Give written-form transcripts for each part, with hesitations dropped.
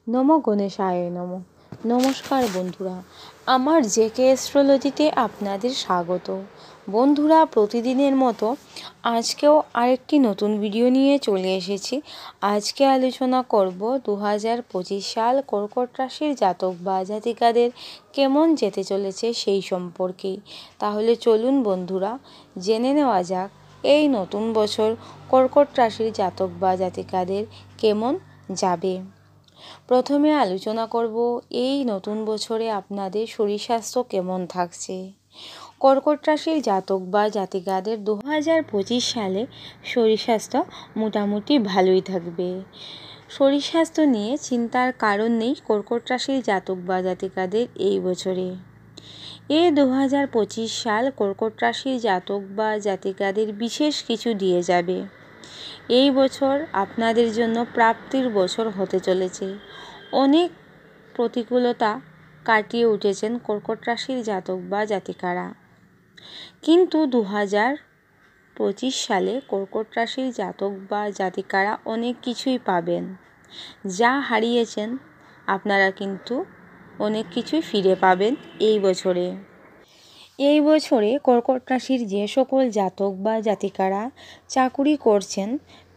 নমো গণেশায় নমো। নমস্কার বন্ধুরা, আমার জেকে অ্যাস্ট্রোলজিতে আপনাদের স্বাগত। বন্ধুরা, প্রতিদিনের মতো আজকেও আরেকটি নতুন ভিডিও নিয়ে চলে এসেছি। আজকে আলোচনা করব 2025 সাল কর্কট রাশির জাতক বা জাতিকাদের কেমন যেতে চলেছে সেই সম্পর্কেই। তাহলে চলুন বন্ধুরা, জেনে নেওয়া যাক এই নতুন বছর কর্কট রাশির জাতক বা জাতিকাদের কেমন যাবে। প্রথমে আলোচনা করব এই নতুন বছরে আপনাদের শরীর স্বাস্থ্য কেমন থাকছে। কর্কট রাশির জাতক বা জাতিকাদের 2025 সালে শরীর স্বাস্থ্য মোটামুটি ভালোই থাকবে। শরীর স্বাস্থ্য নিয়ে চিন্তার কারণ নেই কর্কট রাশির জাতক বা জাতিকাদের এই বছরে। 2025 সাল কর্কট রাশির জাতক বা জাতিকাদের বিশেষ কিছু দিয়ে যাবে। এই বছর আপনাদের জন্য প্রাপ্তির বছর হতে চলেছে। অনেক প্রতিকূলতা কাটিয়ে উঠেছেন কর্কট রাশির জাতক বা জাতিকারা, কিন্তু 2025 সালে কর্কট রাশির জাতক বা জাতিকারা অনেক কিছুই পাবেন। যা হারিয়েছেন আপনারা কিন্তু অনেক কিছুই ফিরে পাবেন এই বছরে। এই বছরে কর্কট রাশির যে সকল জাতক বা জাতিকারা চাকুরি করছেন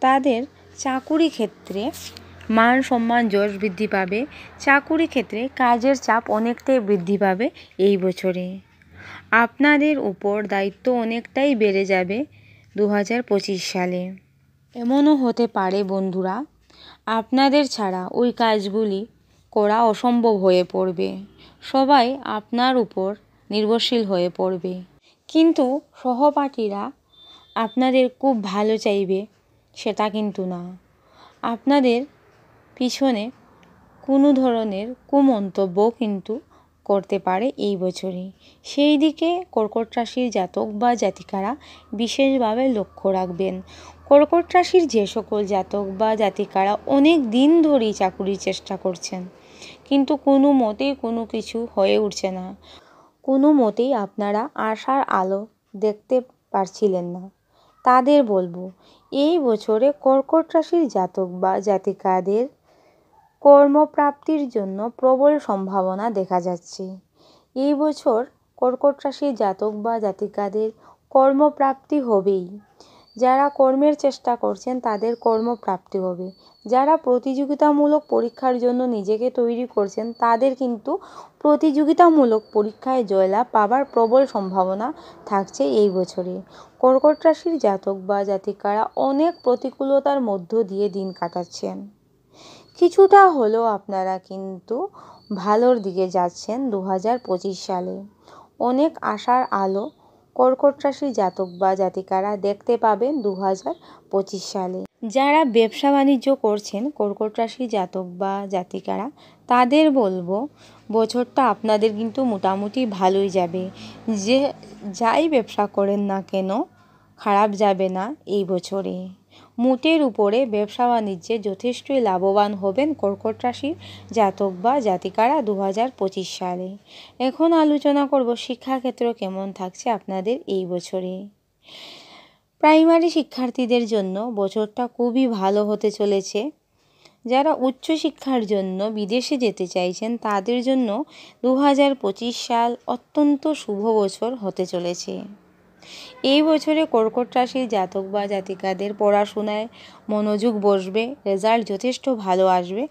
তাদের চাকুরি ক্ষেত্রে মান সম্মান যশ বৃদ্ধি পাবে। চাকুরি ক্ষেত্রে কাজের চাপ অনেকটাই বৃদ্ধি পাবে এই বছরে। আপনাদের উপর দায়িত্ব অনেকটাই বেড়ে যাবে 2025 সালে। এমনও হতে পারে বন্ধুরা, আপনাদের ছাড়া ওই কাজগুলি করা অসম্ভব হয়ে পড়বে। সবাই আপনার উপর নির্ভরশীল হয়ে পড়বে, কিন্তু সহপাঠীরা আপনাদের খুব ভালো চাইবে সেটা কিন্তু না। আপনাদের পিছনে কোনো ধরনের কুমন্তব্য কিন্তু করতে পারে এই বছরে। সেই দিকে কর্কট রাশির জাতক বা জাতিকারা বিশেষভাবে লক্ষ্য রাখবেন। কর্কট রাশির যে সকল জাতক বা জাতিকারা অনেক দিন ধরেই চাকুরির চেষ্টা করছেন, কিন্তু কোনো মতেই কোনো কিছু হয়ে উঠছে না, কোনো মতেই আপনারা আশার আলো দেখতে পারছিলেন না, তাদের বলবো এই বছরে কর্কট রাশির জাতক বা জাতিকাদের কর্মপ্রাপ্তির জন্য প্রবল সম্ভাবনা দেখা যাচ্ছে। এই বছর কর্কট রাশির জাতক বা জাতিকাদের কর্মপ্রাপ্তি হবেই। যারা কর্মের চেষ্টা করছেন তাদের কর্মপ্রাপ্তি হবে। যারা প্রতিযোগিতামূলক পরীক্ষার জন্য নিজেকে তৈরি করছেন তাদের কিন্তু প্রতিযোগিতামূলক পরীক্ষায় জয়লাভ পাবার প্রবল সম্ভাবনা থাকছে এই বছরে। কর্কট রাশির জাতক বা জাতিকারা অনেক প্রতিকূলতার মধ্য দিয়ে দিন কাটাচ্ছেন, কিছুটা হলেও আপনারা কিন্তু ভালোর দিকে যাচ্ছেন 2025 সালে। অনেক আশার আলো কর্কট রাশির জাতক বা জাতিকারা দেখতে পাবেন 2025 সালে। যারা ব্যবসা বাণিজ্য করছেন কর্কট রাশির জাতক বা জাতিকারা, তাদের বলবো বছরটা আপনাদের কিন্তু মোটামুটি ভালোই যাবে। যে যাই ব্যবসা করেন না কেন খারাপ যাবে না এই বছরে। মোটের উপরে ব্যবসা বাণিজ্যে যথেষ্টই লাভবান হবেন কর্কট রাশির জাতক বা জাতিকারা 2025 সালে। এখন আলোচনা করব শিক্ষাক্ষেত্র কেমন থাকছে আপনাদের এই বছরে। প্রাইমারি শিক্ষার্থীদের জন্য বছরটা খুবই ভালো হতে চলেছে। যারা উচ্চশিক্ষার জন্য বিদেশে যেতে চাইছেন তাদের জন্য 2025 সাল অত্যন্ত শুভ বছর হতে চলেছে। এই বছরে কর্কট রাশির জাতক বা জাতিকাদের পড়াশোনায় মনোযোগ বসবে, রেজাল্ট যথেষ্ট ভালো আসবে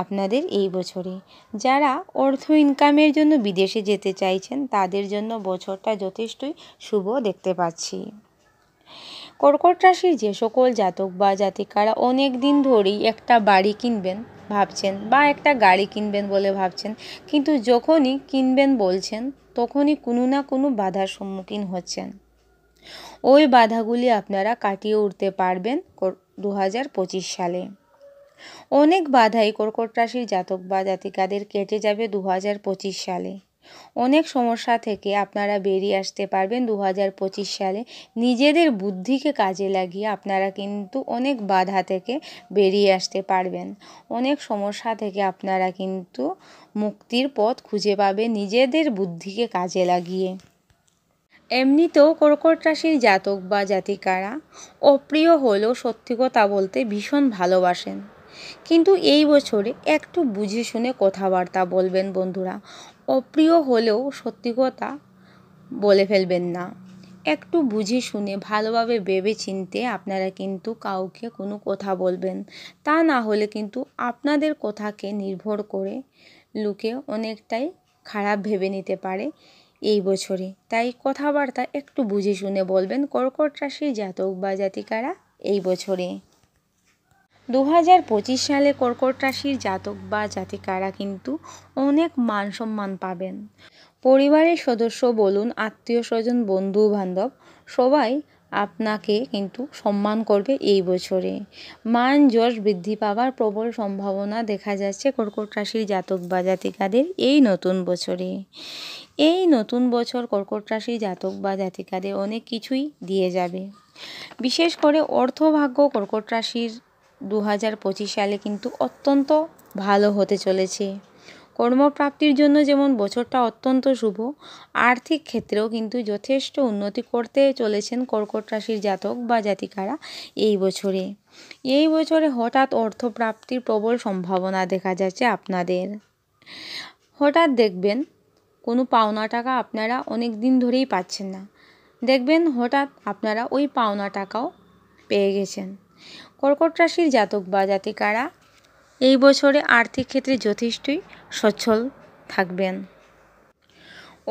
আপনাদের এই বছরে। যারা অর্থ ইনকামের জন্য বিদেশে যেতে চাইছেন তাদের জন্য বছরটা যথেষ্টই শুভ দেখতে পাচ্ছি। কর্কট রাশির যে সকল জাতক বা জাতিকারা অনেক দিন ধরেই একটা বাড়ি কিনবেন ভাবছেন বা একটা গাড়ি কিনবেন বলে ভাবছেন, কিন্তু যখনই কিনবেন বলছেন তখনই কোনো না কোনো বাধার সম্মুখীন হচ্ছেন। ওই বাধাগুলি আপনারা কাটিয়ে উঠতে পারবেন 2025 সালে। অনেক বাধাই কর্কট রাশির জাতক বা জাতিকাদের কেটে যাবে 2025 সালে। অনেক সমস্যা থেকে আপনারা বেরিয়ে আসতে পারবেন 2025 সালে। নিজেদের বুদ্ধিকে কাজে লাগিয়ে আপনারা কিন্তু অনেক বাধা থেকে বেরিয়ে আসতে পারবেন। অনেক সমস্যা থেকে আপনারা কিন্তু মুক্তির পথ খুঁজে পাবেন নিজেদের বুদ্ধিকে কাজে লাগিয়ে। এমনিতেও কর্কট রাশির জাতক বা জাতিকারা অপ্রিয় হলেও সত্যি কথা বলতে ভীষণ ভালোবাসেন। কিন্তু এই বছরে একটু বুঝে শুনে কথাবার্তা বলবেন বন্ধুরা। অপ্রিয় হলেও সত্যি কথা বলে ফেলবেন না। একটু বুঝে শুনে ভালোভাবে ভেবে চিন্তে আপনারা কিন্তু কাউকে কোনো কথা বলবেন। তা না হলে কিন্তু আপনাদের কথাকে নির্ভর করে লোকে অনেকটাই খারাপ ভেবে নিতে পারে এই বছরে। তাই কথাবার্তা একটু বুঝে শুনে বলবেন কর্কট রাশির জাতক বা জাতিকারা এই বছরে। 2025 সালে কর্কট রাশির জাতক বা জাতিকারা কিন্তু অনেক মান সম্মান পাবেন। পরিবারের সদস্য বলুন, আত্মীয় স্বজন, বন্ধু বান্ধব সবাই আপনাকে কিন্তু সম্মান করবে এই বছরে। মান যশ বৃদ্ধি পাওয়ার প্রবল সম্ভাবনা দেখা যাচ্ছে কর্কট রাশির জাতক বা জাতিকাদের এই নতুন বছরে। এই নতুন বছর কর্কট রাশির জাতক বা জাতিকাদের অনেক কিছুই দিয়ে যাবে। বিশেষ করে অর্থভাগ্য কর্কট রাশির 2025 সালে কিন্তু অত্যন্ত ভালো হতে চলেছে। কর্মপ্রাপ্তির জন্য যেমন বছরটা অত্যন্ত শুভ, আর্থিক ক্ষেত্রেও কিন্তু যথেষ্ট উন্নতি করতে চলেছেন কর্কট রাশির জাতক বা জাতিকারা এই বছরে। এই বছরে হঠাৎ অর্থপ্রাপ্তির প্রবল সম্ভাবনা দেখা যাচ্ছে আপনাদের। হঠাৎ দেখবেন কোনো পাওনা টাকা আপনারা অনেক দিন ধরেই পাচ্ছেন না, দেখবেন হঠাৎ আপনারা ওই পাওনা টাকাও পেয়ে গেছেন। কর্কট রাশির জাতক বা জাতিকারা এই বছরে আর্থিক ক্ষেত্রে যথেষ্টই সচ্ছল থাকবেন।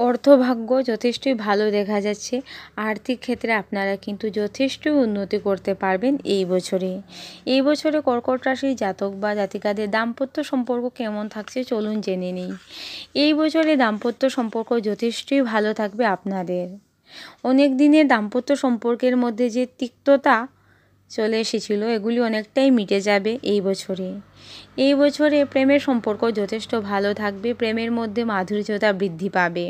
অর্থভাগ্য যথেষ্টই ভালো দেখা যাচ্ছে। আর্থিক ক্ষেত্রে আপনারা কিন্তু যথেষ্টই উন্নতি করতে পারবেন এই বছরে। এই বছরে কর্কট রাশির জাতক বা জাতিকাদের দাম্পত্য সম্পর্ক কেমন থাকছে চলুন জেনে নিই। এই বছরে দাম্পত্য সম্পর্ক যথেষ্টই ভালো থাকবে আপনাদের। অনেক দিনের দাম্পত্য সম্পর্কের মধ্যে যে তিক্ততা চলে এসেছিল এগুলি অনেকটাই মিটে যাবে এই বছরে। এই বছরে প্রেমের সম্পর্ক যথেষ্ট ভালো থাকবে, প্রেমের মধ্যে মাধুর্যতা বৃদ্ধি পাবে।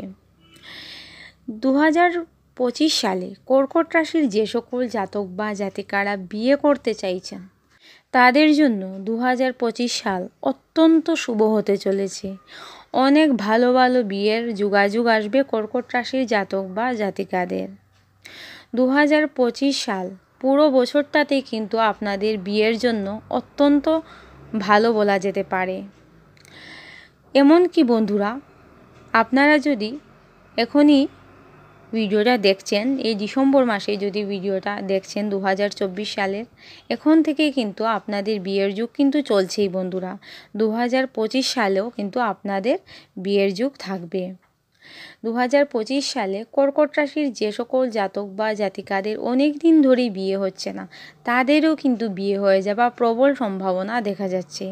2025 সালে কর্কট রাশির যে সকল জাতক বা জাতিকারা বিয়ে করতে চাইছেন তাদের জন্য 2025 সাল অত্যন্ত শুভ হতে চলেছে। অনেক ভালো ভালো বিয়ের যোগাযোগ আসবে কর্কট রাশির জাতক বা জাতিকাদের। 2025 সাল পুরো বছরটাতেই কিন্তু আপনাদের বিয়ের জন্য অত্যন্ত ভালো বলা যেতে পারে। এমনকি বন্ধুরা, আপনারা যদি এখনই ভিডিওটা দেখছেন, এই ডিসেম্বর মাসে যদি ভিডিওটা দেখছেন 2024 সালের, এখন থেকেই কিন্তু আপনাদের বিয়ের যুগ কিন্তু চলছেই বন্ধুরা। 2025 সালেও কিন্তু আপনাদের বিয়ের যুগ থাকবে। 2025 সালে কর্কট রাশির যে সকল জাতক বা জাতিকাদের অনেক দিন ধরেই বিয়ে হচ্ছে না তাদেরও কিন্তু বিয়ে হয়ে যাওয়ার প্রবল সম্ভাবনা দেখা যাচ্ছে।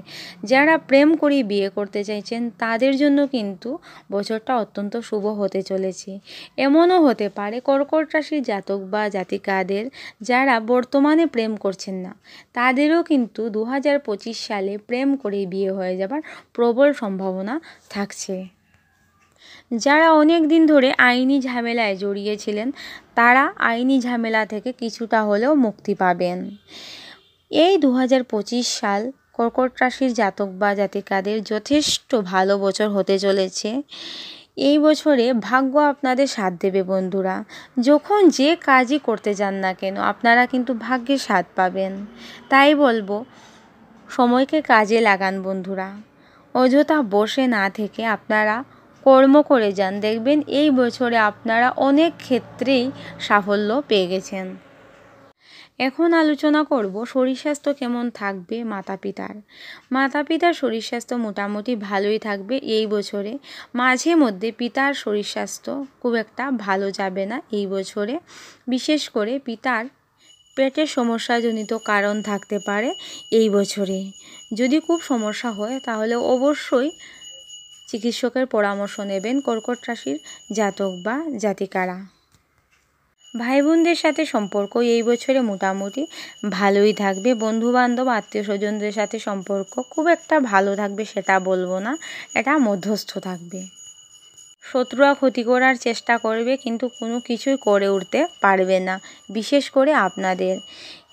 যারা প্রেম করে বিয়ে করতে চাইছেন তাদের জন্য কিন্তু বছরটা অত্যন্ত শুভ হতে চলেছে। এমনও হতে পারে কর্কট রাশির জাতক বা জাতিকাদের যারা বর্তমানে প্রেম করছেন না তাদেরও কিন্তু 2025 সালে প্রেম করে বিয়ে হয়ে যাবার প্রবল সম্ভাবনা থাকছে। যারা অনেক দিন ধরে আইনি ঝামেলায় জড়িয়েছিলেন তারা আইনি ঝামেলা থেকে কিছুটা হলেও মুক্তি পাবেন। এই 2025 সাল কর্কট রাশির জাতক বা জাতিকাদের যথেষ্ট ভালো বছর হতে চলেছে। এই বছরে ভাগ্য আপনাদের সাথ দেবে বন্ধুরা। যখন যে কাজই করতে যান না কেন আপনারা কিন্তু ভাগ্যের সাথ পাবেন। তাই বলবো সময়কে কাজে লাগান বন্ধুরা। অযথা বসে না থেকে আপনারা কর্ম করে যান, দেখবেন এই বছরে আপনারা অনেক ক্ষেত্রেই সাফল্য পেয়ে গেছেন। এখন আলোচনা করব শরীর স্বাস্থ্য কেমন থাকবে মাতা পিতার শরীর স্বাস্থ্য মোটামুটি ভালোই থাকবে এই বছরে। মাঝে মধ্যে পিতার শরীর স্বাস্থ্য খুব একটা ভালো যাবে না এই বছরে। বিশেষ করে পিতার পেটের সমস্যাজনিত কারণ থাকতে পারে এই বছরে। যদি খুব সমস্যা হয় তাহলে অবশ্যই চিকিৎসকের পরামর্শ নেবেন কর্কট রাশির জাতক বা জাতিকারা। ভাই বোনদের সাথে সম্পর্ক এই বছরে মোটামুটি ভালোই থাকবে। বন্ধুবান্ধব আত্মীয় স্বজনদের সাথে সম্পর্ক খুব একটা ভালো থাকবে সেটা বলবো না, এটা মধ্যস্থ থাকবে। শত্রুরা ক্ষতি করার চেষ্টা করবে কিন্তু কোনো কিছুই করে উঠতে পারবে না, বিশেষ করে আপনাদের।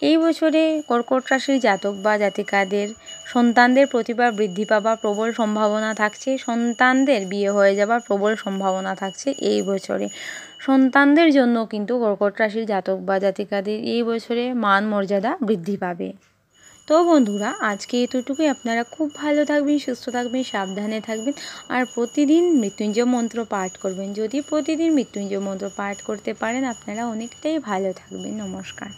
এই বছরে কর্কট রাশির জাতক বা জাতিকাদের সন্তানদের প্রতিভা বৃদ্ধি পাবার প্রবল সম্ভাবনা থাকছে। সন্তানদের বিয়ে হয়ে যাবার প্রবল সম্ভাবনা থাকছে এই বছরে। সন্তানদের জন্য কিন্তু কর্কট রাশির জাতক বা জাতিকাদের এই বছরে মান মর্যাদা বৃদ্ধি পাবে। তো বন্ধুরা, আজকে এতটুকুই। আপনারা খুব ভালো থাকবেন, সুস্থ থাকবেন, সাবধানে থাকবেন, আর প্রতিদিন মৃত্যুঞ্জয় মন্ত্র পাঠ করবেন। যদি প্রতিদিন মৃত্যুঞ্জয় মন্ত্র পাঠ করতে পারেন, আপনারা অনেকটাই ভালো থাকবেন। নমস্কার।